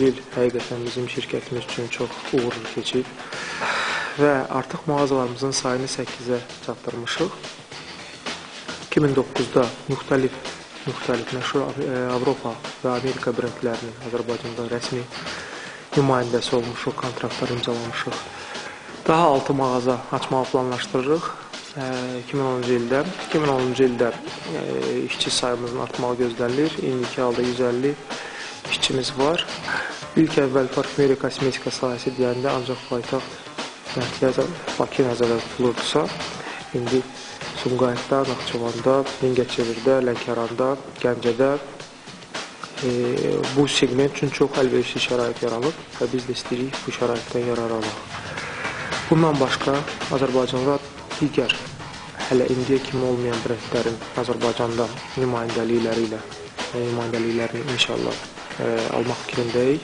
il həqiqətən bizim şirkətimiz üçün çox uğurlu keçib və artıq mağazalarımızın sayını 8-ə çatdırmışıq. 2009-da müxtəlif məşhur Avropa və Amerika brendlərinin Azərbaycanda rəsmi nümayəndəsi olmuşuq, kontraktlar imzalamışıq. Daha 6 mağaza açmağı planlaşdırırıq 2010-cu ildə işçi sayımızın artmağı gözlənilir. İndiki halda 150 işçimiz var. İlk əvvəl parfümeriya kosmetika sahəsi deyəndə ancaq paytaxt mərkəz Bakı nəzərdə tutulurdusa, indi Sumqayıtda, Naxçıvanda, Mingəçevirdə, Lənkəranda, Gəncədə bu segment üçün çox əlverişli şərait yaranıb və biz də istəyirik bu şəraitdən yararlanaq. Bundan başqa Azərbaycanda digər hələ indiyə kimi olmayan brendlərin Azərbaycanda nümayəndəliklərini inşallah almaq fikrindəyik.